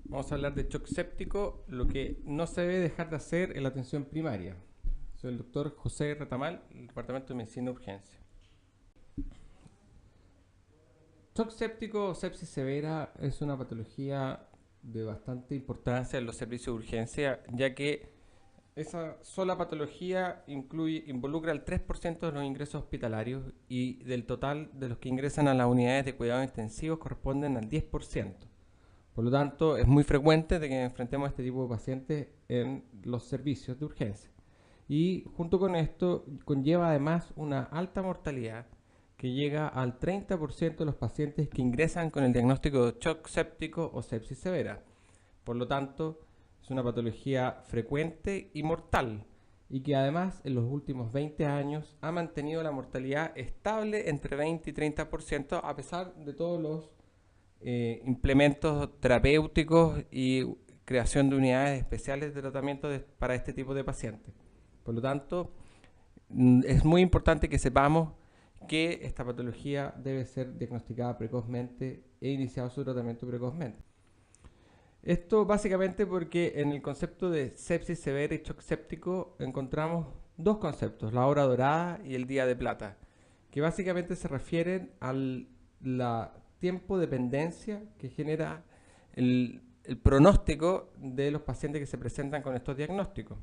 Vamos a hablar de shock séptico, lo que no se debe dejar de hacer en la atención primaria. Soy el doctor José Retamal, del Departamento de Medicina de Urgencia. Shock séptico o sepsis severa es una patología de bastante importancia en los servicios de urgencia, ya que esa sola patología involucra el 3% de los ingresos hospitalarios y del total de los que ingresan a las unidades de cuidados intensivos corresponden al 10%. Por lo tanto, es muy frecuente de que enfrentemos a este tipo de pacientes en los servicios de urgencia. Y junto con esto conlleva además una alta mortalidad que llega al 30% de los pacientes que ingresan con el diagnóstico de shock séptico o sepsis severa. Por lo tanto, es una patología frecuente y mortal y que además en los últimos 20 años ha mantenido la mortalidad estable entre 20 y 30% a pesar de todos los implementos terapéuticos y creación de unidades especiales de tratamiento para este tipo de pacientes. Por lo tanto, es muy importante que sepamos que esta patología debe ser diagnosticada precozmente e iniciado su tratamiento precozmente. Esto básicamente porque en el concepto de sepsis severa y shock séptico encontramos dos conceptos, la hora dorada y el día de plata, que básicamente se refieren al tiempo de dependencia que genera el pronóstico de los pacientes que se presentan con estos diagnósticos,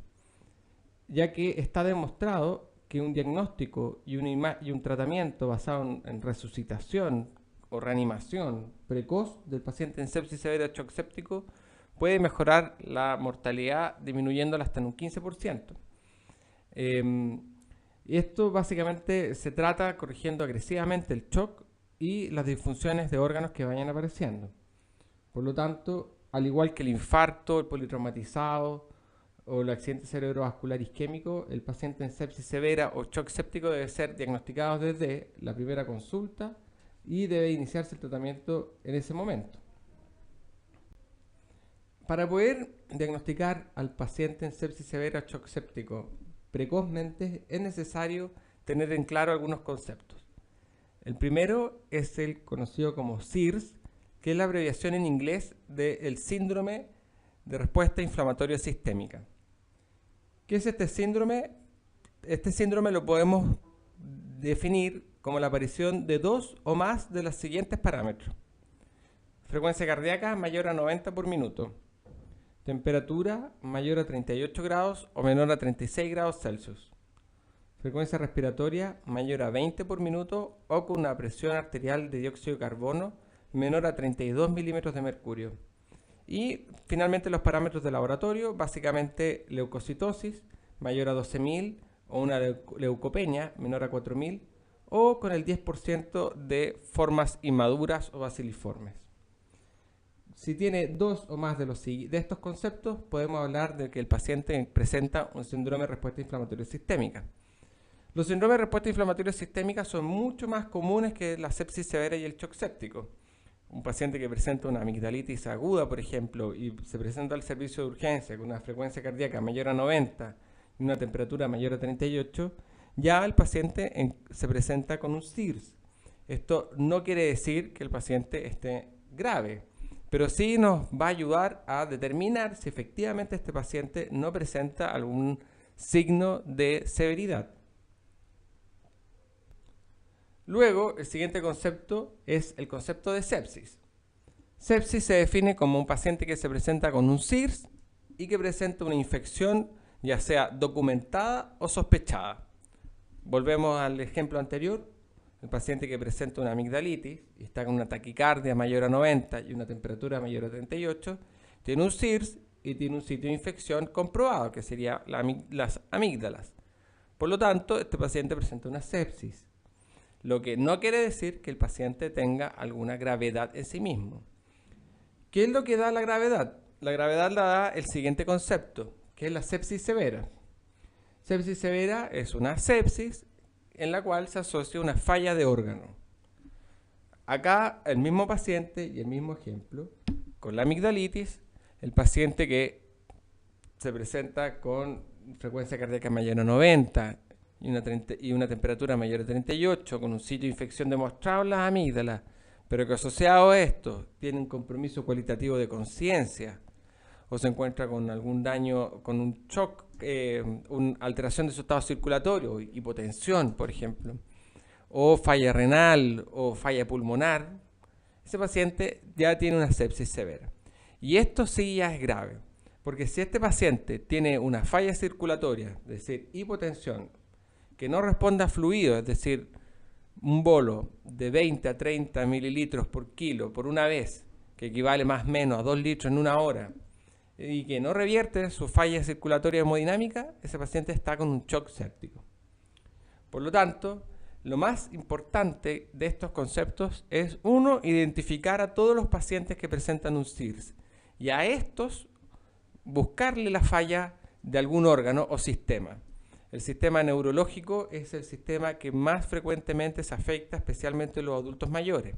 ya que está demostrado que un diagnóstico y un tratamiento basado en resucitación o reanimación precoz del paciente en sepsis severa o shock séptico puede mejorar la mortalidad disminuyéndola hasta en un 15%. Esto básicamente se trata corrigiendo agresivamente el shock y las disfunciones de órganos que vayan apareciendo. Por lo tanto, al igual que el infarto, el politraumatizado o el accidente cerebrovascular isquémico, el paciente en sepsis severa o shock séptico debe ser diagnosticado desde la primera consulta y debe iniciarse el tratamiento en ese momento. Para poder diagnosticar al paciente en sepsis severa o shock séptico precozmente es necesario tener en claro algunos conceptos. El primero es el conocido como SIRS, que es la abreviación en inglés del síndrome de respuesta inflamatoria sistémica. ¿Qué es este síndrome? Este síndrome lo podemos definir como la aparición de dos o más de los siguientes parámetros. Frecuencia cardíaca mayor a 90 por minuto. Temperatura mayor a 38 grados o menor a 36 grados Celsius. Frecuencia respiratoria mayor a 20 por minuto o con una presión arterial de dióxido de carbono menor a 32 milímetros de mercurio. Y finalmente los parámetros de laboratorio, básicamente leucocitosis mayor a 12.000 o una leucopenia menor a 4.000 o con el 10% de formas inmaduras o baciliformes. Si tiene dos o más de estos conceptos, podemos hablar de que el paciente presenta un síndrome de respuesta inflamatoria sistémica. Los síndromes de respuesta inflamatoria sistémica son mucho más comunes que la sepsis severa y el shock séptico. Un paciente que presenta una amigdalitis aguda, por ejemplo, y se presenta al servicio de urgencia con una frecuencia cardíaca mayor a 90 y una temperatura mayor a 38, ya el paciente se presenta con un SIRS. Esto no quiere decir que el paciente esté grave, pero sí nos va a ayudar a determinar si efectivamente este paciente no presenta algún signo de severidad. Luego, el siguiente concepto es el concepto de sepsis. Sepsis se define como un paciente que se presenta con un SIRS y que presenta una infección ya sea documentada o sospechada. Volvemos al ejemplo anterior. El paciente que presenta una amigdalitis y está con una taquicardia mayor a 90 y una temperatura mayor a 38, tiene un SIRS y tiene un sitio de infección comprobado, que sería las amígdalas. Por lo tanto, este paciente presenta una sepsis, lo que no quiere decir que el paciente tenga alguna gravedad en sí mismo. ¿Qué es lo que da la gravedad? La gravedad la da el siguiente concepto, que es la sepsis severa. Sepsis severa es una sepsis en la cual se asocia una falla de órgano. Acá el mismo paciente y el mismo ejemplo, con la amigdalitis, el paciente que se presenta con frecuencia cardíaca mayor a 90 y una temperatura mayor a 38, con un sitio de infección demostrado en las amígdalas, pero que asociado a esto tiene un compromiso cualitativo de conciencia, o se encuentra con algún daño, con un shock, una alteración de su estado circulatorio, hipotensión, por ejemplo, o falla renal o falla pulmonar, ese paciente ya tiene una sepsis severa. Y esto sí ya es grave, porque si este paciente tiene una falla circulatoria, es decir, hipotensión, que no responde a fluido, es decir, un bolo de 20 a 30 mililitros por kilo por una vez, que equivale más o menos a 2 litros en una hora, y que no revierte su falla circulatoria hemodinámica, ese paciente está con un shock séptico. Por lo tanto, lo más importante de estos conceptos es, uno, identificar a todos los pacientes que presentan un SIRS y a estos buscarle la falla de algún órgano o sistema. El sistema neurológico es el sistema que más frecuentemente se afecta, especialmente en los adultos mayores.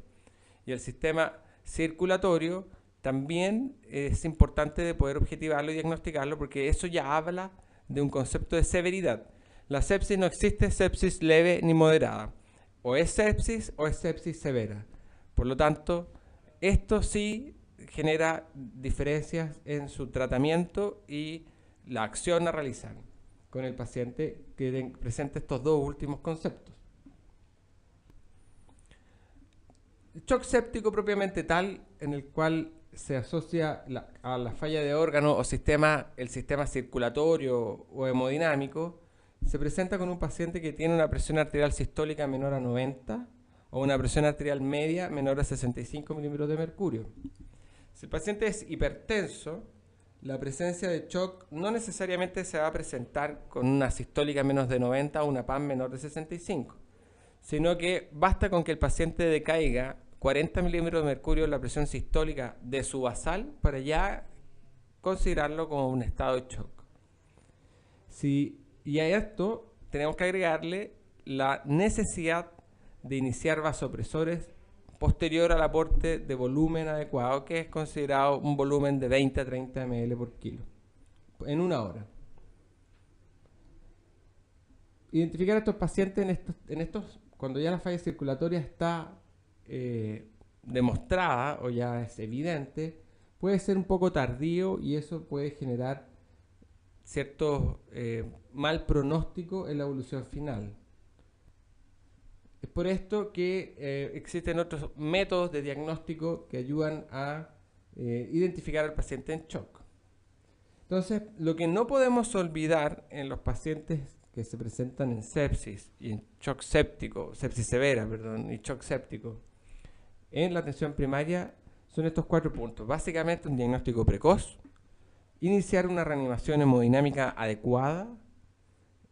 Y el sistema circulatorio también es importante de poder objetivarlo y diagnosticarlo, porque eso ya habla de un concepto de severidad. La sepsis no existe sepsis leve ni moderada. O es sepsis severa. Por lo tanto, esto sí genera diferencias en su tratamiento y la acción a realizar con el paciente que presenta estos dos últimos conceptos. El shock séptico propiamente tal, en el cual se asocia a la falla de órgano o el sistema circulatorio o hemodinámico, se presenta con un paciente que tiene una presión arterial sistólica menor a 90 o una presión arterial media menor a 65 milímetros de mercurio. Si el paciente es hipertenso, la presencia de shock no necesariamente se va a presentar con una sistólica menos de 90 o una PAM menor de 65, sino que basta con que el paciente decaiga 40 milímetros de mercurio en la presión sistólica de su basal para ya considerarlo como un estado de shock. Y a esto tenemos que agregarle la necesidad de iniciar vasopresores posterior al aporte de volumen adecuado, que es considerado un volumen de 20 a 30 ml por kilo, en una hora. Identificar a estos pacientes cuando ya la falla circulatoria está demostrada o ya es evidente, puede ser un poco tardío y eso puede generar cierto mal pronóstico en la evolución final. Es por esto que existen otros métodos de diagnóstico que ayudan a identificar al paciente en shock. Entonces, lo que no podemos olvidar en los pacientes que se presentan en sepsis y en shock séptico, sepsis severa, perdón, y shock séptico, en la atención primaria son estos 4 puntos. Básicamente un diagnóstico precoz, iniciar una reanimación hemodinámica adecuada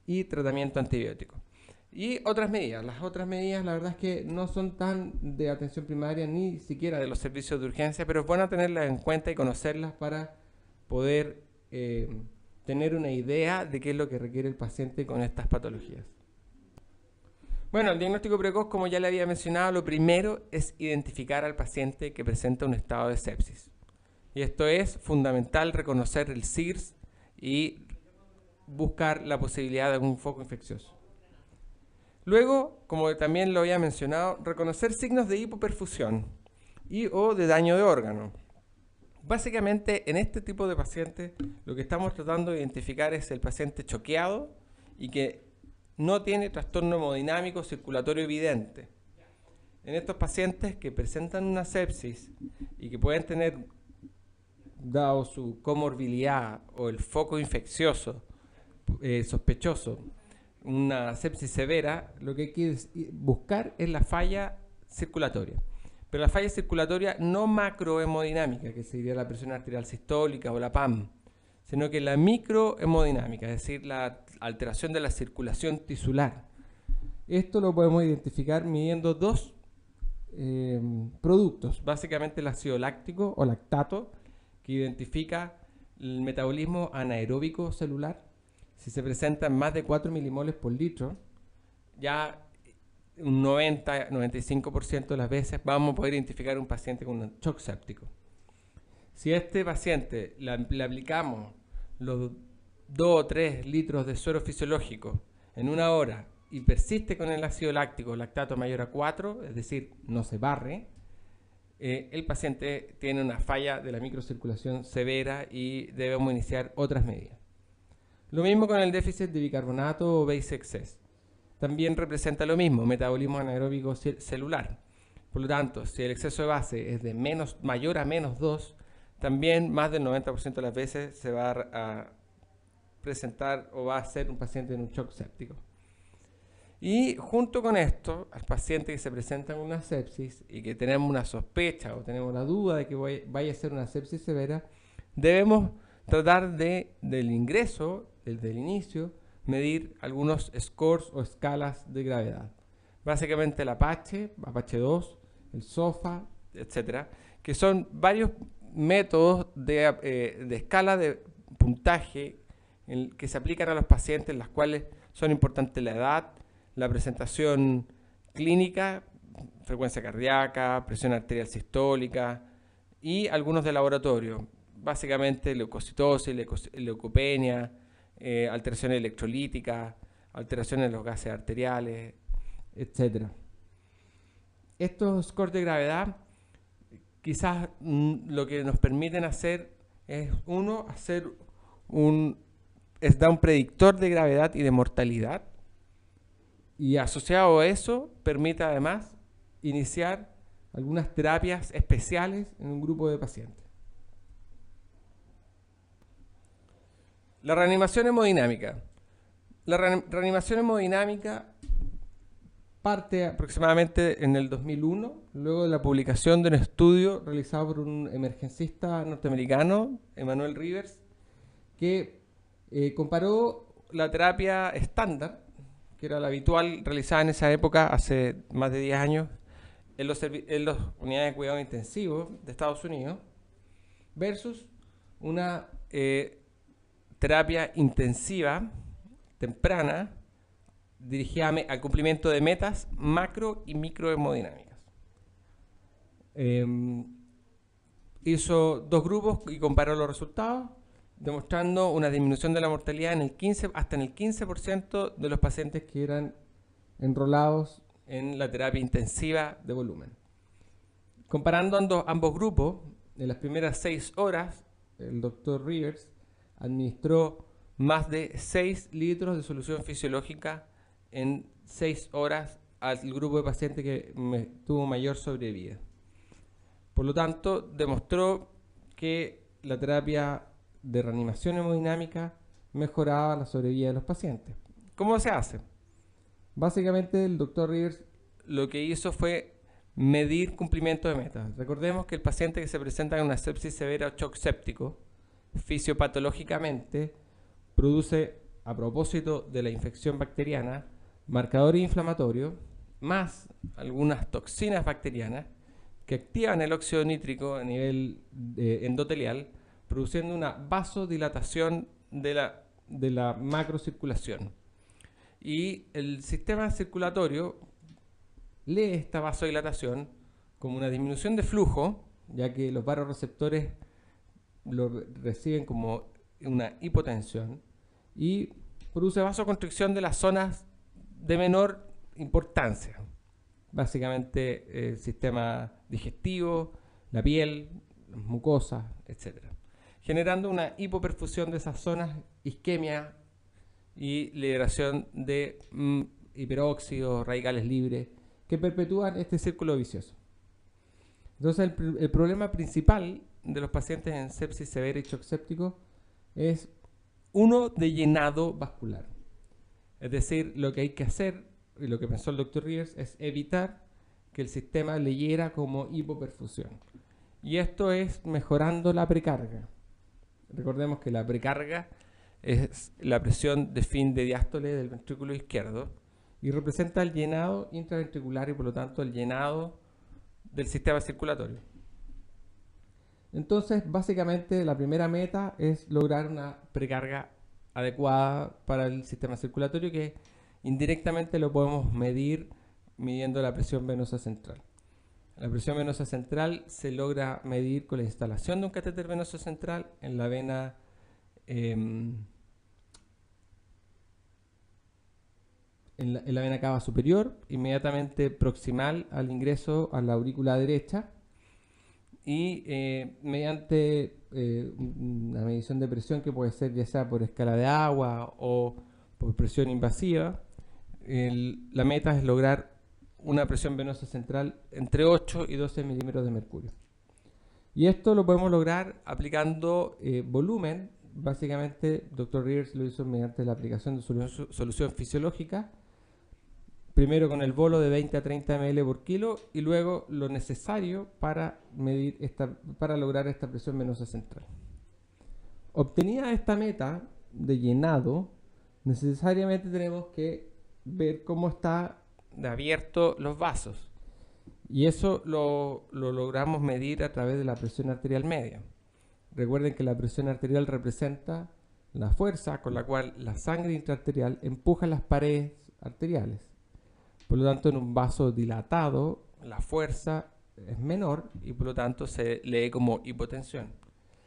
y tratamiento antibiótico. Y otras medidas. Las otras medidas, la verdad es que no son tan de atención primaria ni siquiera de los servicios de urgencia, pero es bueno tenerlas en cuenta y conocerlas para poder tener una idea de qué es lo que requiere el paciente con estas patologías. Bueno, el diagnóstico precoz, como ya le había mencionado, lo primero es identificar al paciente que presenta un estado de sepsis. Y esto es fundamental, reconocer el SIRS y buscar la posibilidad de algún foco infeccioso. Luego, como también lo había mencionado, reconocer signos de hipoperfusión o de daño de órgano. Básicamente, en este tipo de pacientes, lo que estamos tratando de identificar es el paciente choqueado y que no tiene trastorno hemodinámico circulatorio evidente. En estos pacientes que presentan una sepsis y que pueden tener, dado su comorbilidad o el foco infeccioso sospechoso, una sepsis severa, lo que hay que buscar es la falla circulatoria. Pero la falla circulatoria no macrohemodinámica, que sería la presión arterial sistólica o la PAM, sino que la microhemodinámica, es decir, la alteración de la circulación tisular. Esto lo podemos identificar midiendo dos productos, básicamente el ácido láctico o lactato, que identifica el metabolismo anaeróbico celular. Si se presentan más de 4 milimoles por litro, ya un 90-95% de las veces vamos a poder identificar un paciente con un shock séptico. Si a este paciente le aplicamos los 2 o 3 litros de suero fisiológico en una hora y persiste con el ácido láctico, lactato mayor a 4, es decir, no se barre, el paciente tiene una falla de la microcirculación severa y debemos iniciar otras medidas. Lo mismo con el déficit de bicarbonato o base excess. También representa lo mismo, metabolismo anaeróbico celular. Por lo tanto, si el exceso de base es de mayor a menos 2, también más del 90% de las veces se va a presentar o va a ser un paciente en un shock séptico. Y junto con esto, al paciente que se presenta con una sepsis y que tenemos una sospecha o tenemos la duda de que vaya a ser una sepsis severa, debemos tratar del ingreso, desde el inicio, medir algunos scores o escalas de gravedad. Básicamente el Apache 2, el SOFA, etcétera, que son varios métodos de escala de puntaje que se aplican a los pacientes, en las cuales son importantes la edad, la presentación clínica, frecuencia cardíaca, presión arterial sistólica y algunos de laboratorio, básicamente leucocitosis, leucopenia, alteraciones electrolíticas, alteraciones en los gases arteriales, etc. Estos scores de gravedad quizás lo que nos permiten hacer es, dar un predictor de gravedad y de mortalidad, y asociado a eso permite además iniciar algunas terapias especiales en un grupo de pacientes. La reanimación hemodinámica. La reanimación hemodinámica parte aproximadamente en el 2001, luego de la publicación de un estudio realizado por un emergencista norteamericano, Emmanuel Rivers, que comparó la terapia estándar, que era la habitual realizada en esa época, hace más de 10 años, en las unidades de cuidado intensivo de Estados Unidos, versus una terapia intensiva, temprana, dirigida al cumplimiento de metas macro y microhemodinámicas. Hizo dos grupos y comparó los resultados, demostrando una disminución de la mortalidad hasta en el 15% de los pacientes que eran enrolados en la terapia intensiva de volumen. Comparando ambos grupos, en las primeras 6 horas, el doctor Rivers administró más de 6 litros de solución fisiológica en 6 horas al grupo de pacientes que tuvo mayor sobrevida. Por lo tanto, demostró que la terapia de reanimación hemodinámica mejoraba la sobrevida de los pacientes. ¿Cómo se hace? Básicamente el doctor Rivers lo que hizo fue medir cumplimiento de metas. Recordemos que el paciente que se presenta con una sepsis severa o shock séptico, fisiopatológicamente produce, a propósito de la infección bacteriana, marcadores inflamatorios más algunas toxinas bacterianas que activan el óxido nítrico a nivel endotelial, produciendo una vasodilatación de la macrocirculación. Y el sistema circulatorio lee esta vasodilatación como una disminución de flujo, ya que los vasoreceptores lo reciben como una hipotensión, y produce vasoconstricción de las zonas de menor importancia, básicamente el sistema digestivo, la piel, las mucosas, etc., generando una hipoperfusión de esas zonas, isquemia y liberación de hiperóxidos, radicales libres, que perpetúan este círculo vicioso. Entonces el problema principal de los pacientes en sepsis severa y shock séptico es uno de llenado vascular. Es decir, lo que hay que hacer, y lo que pensó el doctor Rivers, es evitar que el sistema le hiera como hipoperfusión. Y esto es mejorando la precarga. Recordemos que la precarga es la presión de fin de diástole del ventrículo izquierdo y representa el llenado intraventricular y por lo tanto el llenado del sistema circulatorio. Entonces, básicamente la primera meta es lograr una precarga adecuada para el sistema circulatorio, que indirectamente lo podemos medir midiendo la presión venosa central. La presión venosa central se logra medir con la instalación de un catéter venoso central en la vena en la vena cava superior, inmediatamente proximal al ingreso a la aurícula derecha, y mediante una medición de presión que puede ser ya sea por escala de agua o por presión invasiva, la meta es lograr una presión venosa central entre 8 y 12 milímetros de mercurio. Y esto lo podemos lograr aplicando volumen. Básicamente, Dr. Rivers lo hizo mediante la aplicación de solución fisiológica, primero con el bolo de 20 a 30 ml por kilo y luego lo necesario para para lograr esta presión venosa central. Obtenida esta meta de llenado, necesariamente tenemos que ver cómo está de abierto los vasos. Y eso lo logramos medir a través de la presión arterial media. Recuerden que la presión arterial representa la fuerza con la cual la sangre intraarterial empuja las paredes arteriales. Por lo tanto, en un vaso dilatado, la fuerza es menor y por lo tanto se lee como hipotensión.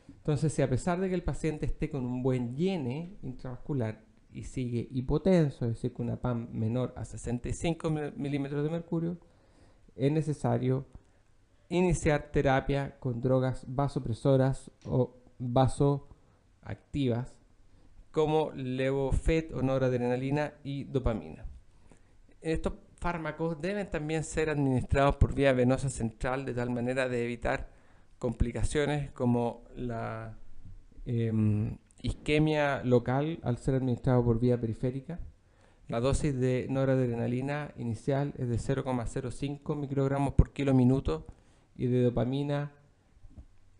Entonces, si a pesar de que el paciente esté con un buen llene intravascular y sigue hipotenso, es decir, con una PAM menor a 65 milímetros de mercurio, es necesario iniciar terapia con drogas vasopresoras o vasoactivas como levofet o noradrenalina y dopamina. Estos fármacos deben también ser administrados por vía venosa central de tal manera de evitar complicaciones como la isquemia local al ser administrado por vía periférica. La dosis de noradrenalina inicial es de 0,05 microgramos por kilo minuto y de dopamina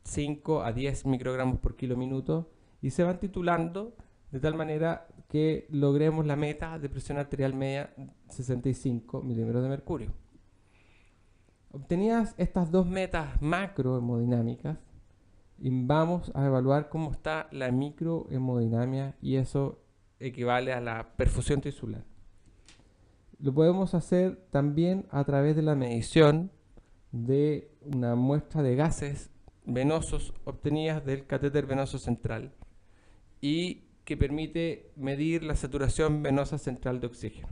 5 a 10 microgramos por kilo minuto, y se van titulando de tal manera que logremos la meta de presión arterial media 65 milímetros de mercurio. Obtenidas estas dos metas macrohemodinámicas, vamos a evaluar cómo está la microhemodinamia, y eso equivale a la perfusión tisular. Lo podemos hacer también a través de la medición de una muestra de gases venosos obtenidas del catéter venoso central y que permite medir la saturación venosa central de oxígeno.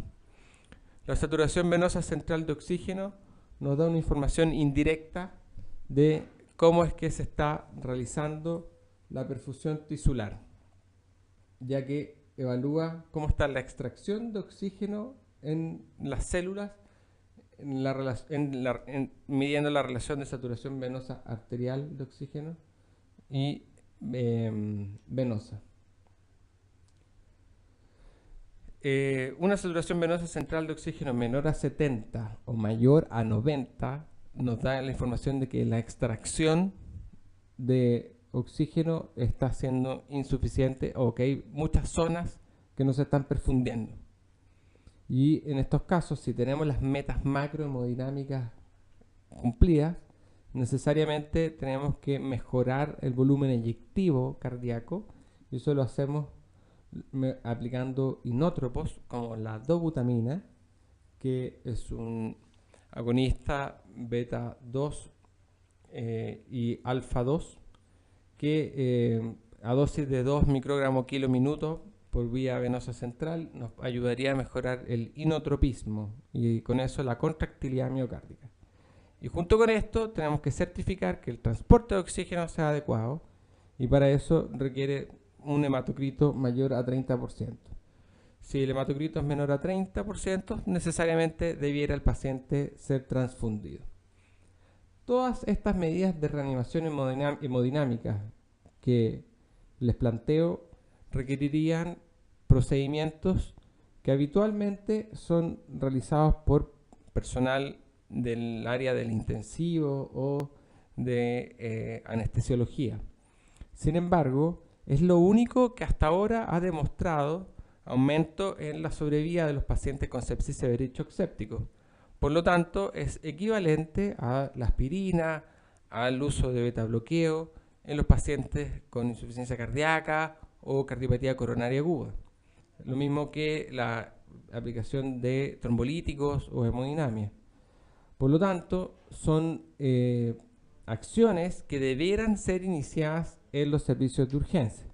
La saturación venosa central de oxígeno nos da una información indirecta de cómo es que se está realizando la perfusión tisular, ya que evalúa cómo está la extracción de oxígeno en las células midiendo la relación de saturación venosa arterial de oxígeno y venosa. Una saturación venosa central de oxígeno menor a 70 o mayor a 90 nos da la información de que la extracción de oxígeno está siendo insuficiente o que hay muchas zonas que no se están perfundiendo. Y en estos casos, si tenemos las metas macrohemodinámicas cumplidas, necesariamente tenemos que mejorar el volumen eyectivo cardíaco, y eso lo hacemos aplicando inótropos como la dobutamina, que es un agonista beta 2 y alfa 2, que a dosis de 2 microgramos kilo minuto por vía venosa central nos ayudaría a mejorar el inotropismo y con eso la contractilidad miocárdica. Y junto con esto tenemos que certificar que el transporte de oxígeno sea adecuado, y para eso requiere un hematocrito mayor a 30%. Si el hematocrito es menor a 30%, necesariamente debiera el paciente ser transfundido. Todas estas medidas de reanimación hemodinámica que les planteo requerirían procedimientos que habitualmente son realizados por personal del área del intensivo o de anestesiología. Sin embargo, es lo único que hasta ahora ha demostrado aumento en la sobrevida de los pacientes con sepsis severa y shock séptico. Por lo tanto, es equivalente a la aspirina, al uso de beta bloqueo en los pacientes con insuficiencia cardíaca o cardiopatía coronaria aguda. Lo mismo que la aplicación de trombolíticos o hemodinamia. Por lo tanto, son acciones que debieran ser iniciadas en los servicios de urgencia,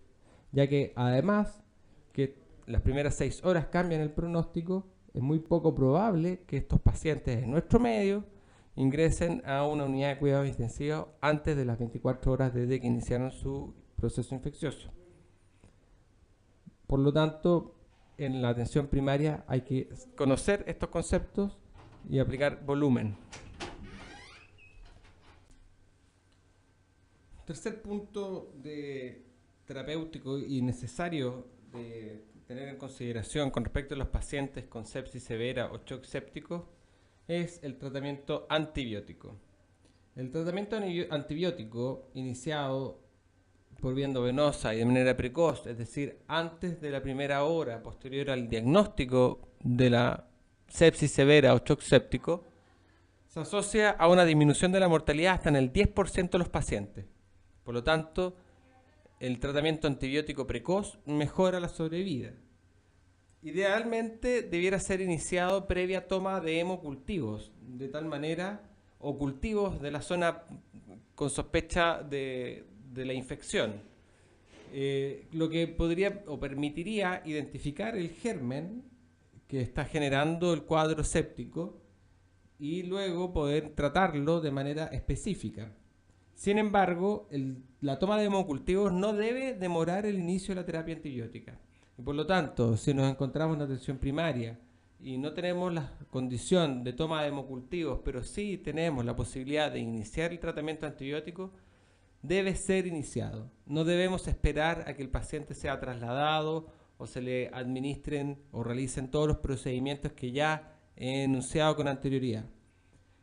ya que además que las primeras 6 horas cambian el pronóstico, es muy poco probable que estos pacientes en nuestro medio ingresen a una unidad de cuidados intensivos antes de las 24 horas desde que iniciaron su proceso infeccioso. Por lo tanto, en la atención primaria hay que conocer estos conceptos y aplicar volumen. Tercer punto terapéutico y necesario de tener en consideración con respecto a los pacientes con sepsis severa o shock séptico es el tratamiento antibiótico. El tratamiento antibiótico iniciado por vía endovenosa y de manera precoz, es decir, antes de la primera hora posterior al diagnóstico de la sepsis severa o shock séptico, se asocia a una disminución de la mortalidad hasta en el 10% de los pacientes. Por lo tanto, el tratamiento antibiótico precoz mejora la sobrevida. Idealmente debiera ser iniciado previa toma de hemocultivos, de tal manera, o cultivos de la zona con sospecha de la infección, lo que podría o permitiría identificar el germen que está generando el cuadro séptico y luego poder tratarlo de manera específica. Sin embargo, la toma de hemocultivos no debe demorar el inicio de la terapia antibiótica. Y por lo tanto, si nos encontramos en atención primaria y no tenemos la condición de toma de hemocultivos, pero sí tenemos la posibilidad de iniciar el tratamiento antibiótico, debe ser iniciado. No debemos esperar a que el paciente sea trasladado o se le administren o realicen todos los procedimientos que ya he enunciado con anterioridad.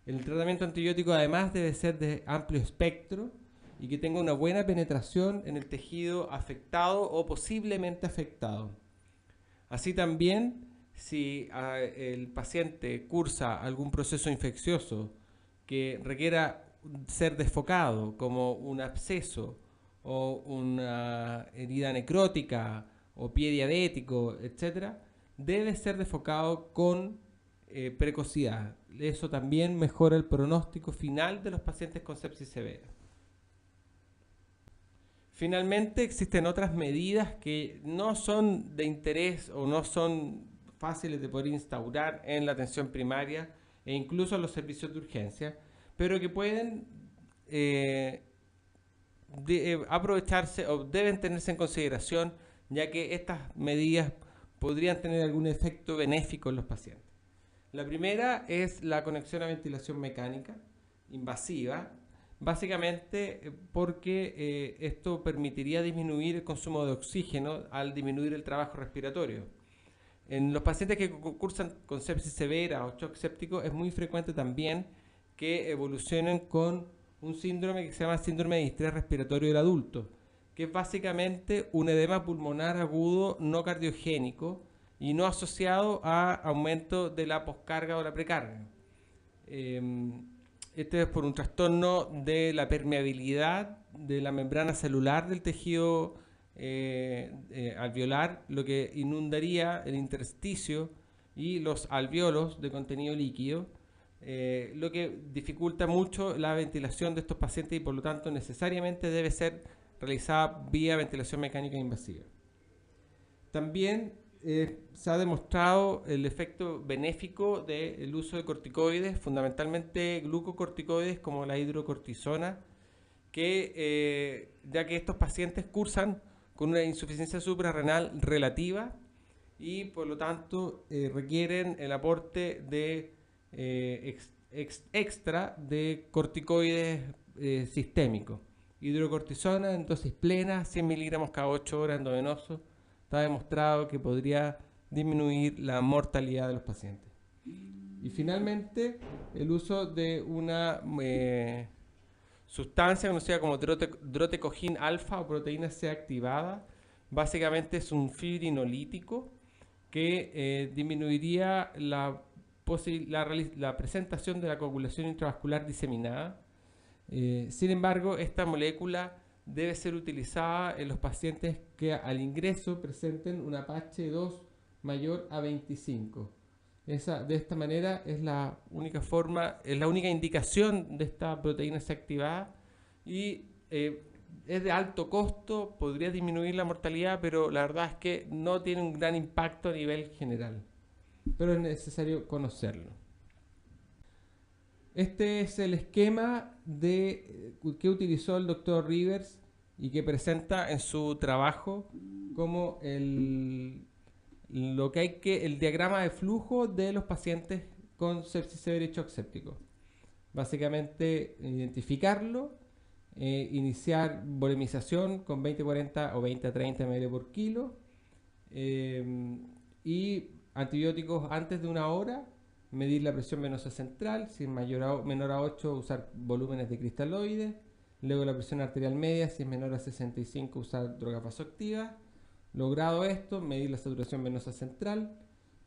El tratamiento antibiótico además debe ser de amplio espectro y que tenga una buena penetración en el tejido afectado o posiblemente afectado. Así también, si el paciente cursa algún proceso infeccioso que requiera ser desfocado, como un absceso o una herida necrótica o pie diabético, etc., debe ser desfocado con precocidad. Eso también mejora el pronóstico final de los pacientes con sepsis severa. Finalmente, existen otras medidas que no son de interés o no son fáciles de poder instaurar en la atención primaria e incluso en los servicios de urgencia, pero que pueden aprovecharse o deben tenerse en consideración, ya que estas medidas podrían tener algún efecto benéfico en los pacientes. La primera es la conexión a ventilación mecánica invasiva, básicamente porque esto permitiría disminuir el consumo de oxígeno al disminuir el trabajo respiratorio. En los pacientes que cursan con sepsis severa o shock séptico es muy frecuente también que evolucionen con un síndrome que se llama síndrome de distrés respiratorio del adulto, que es básicamente un edema pulmonar agudo no cardiogénico y no asociado a aumento de la poscarga o la precarga. Este es por un trastorno de la permeabilidad de la membrana celular del tejido alveolar, lo que inundaría el intersticio y los alvéolos de contenido líquido, lo que dificulta mucho la ventilación de estos pacientes y por lo tanto necesariamente debe ser realizada vía ventilación mecánica invasiva. También se ha demostrado el efecto benéfico del uso de corticoides, fundamentalmente glucocorticoides como la hidrocortisona, que ya que estos pacientes cursan con una insuficiencia suprarrenal relativa y por lo tanto requieren el aporte de extra de corticoides sistémicos. Hidrocortisona en dosis plena, 100 miligramos cada 8 horas endovenoso, está demostrado que podría disminuir la mortalidad de los pacientes. Y finalmente, el uso de una sustancia conocida como drotecojín alfa o proteína C activada, básicamente es un fibrinolítico que disminuiría la presentación de la coagulación intravascular diseminada. Sin embargo, esta molécula debe ser utilizada en los pacientes que al ingreso presenten una pH2 mayor a 25. De esta manera es la única forma, es la única indicación de esta proteína C activada y es de alto costo, podría disminuir la mortalidad, pero la verdad es que no tiene un gran impacto a nivel general. Pero es necesario conocerlo. Este es el esquema que utilizó el doctor Rivers y que presenta en su trabajo como el diagrama de flujo de los pacientes con sepsis severa y shock séptico. Básicamente, identificarlo, iniciar volemización con 20-40 o 20-30 ml por kilo y antibióticos antes de 1 hora, medir la presión venosa central, si es menor a 8 usar volúmenes de cristaloides, luego la presión arterial media, si es menor a 65 usar drogas vasoactivas. Logrado esto, medir la saturación venosa central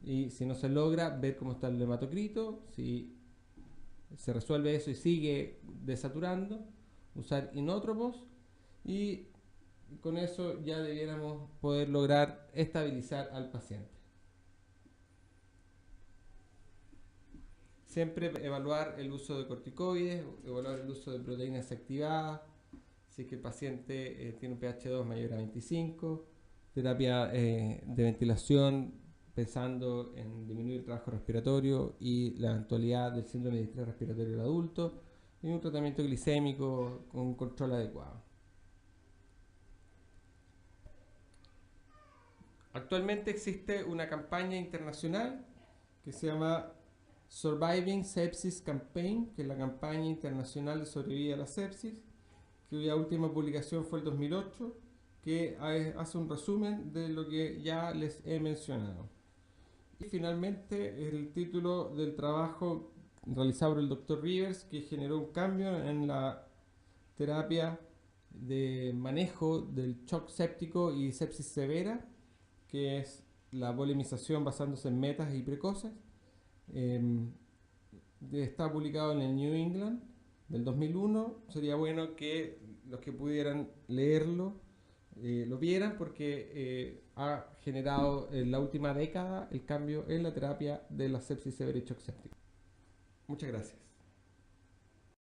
y si no se logra, ver cómo está el hematocrito. Si se resuelve eso y sigue desaturando, usar inótropos y con eso ya debiéramos poder lograr estabilizar al paciente. Siempre evaluar el uso de corticoides, evaluar el uso de proteínas activadas, si es que el paciente tiene un pH 2 mayor a 25, terapia de ventilación pensando en disminuir el trabajo respiratorio y la eventualidad del síndrome de distrés respiratorio del adulto y un tratamiento glicémico con un control adecuado. Actualmente existe una campaña internacional que se llama Surviving Sepsis Campaign, que es la campaña internacional de sobrevivir a la sepsis, cuya última publicación fue el 2008, que hace un resumen de lo que ya les he mencionado. Y finalmente el título del trabajo realizado por el Dr. Rivers, que generó un cambio en la terapia de manejo del shock séptico y sepsis severa, que es la volemización basándose en metas y precoces. Está publicado en el New England del 2001. Sería bueno que los que pudieran leerlo lo vieran porque ha generado en la última década el cambio en la terapia de la sepsis severa y shock séptico. Muchas gracias.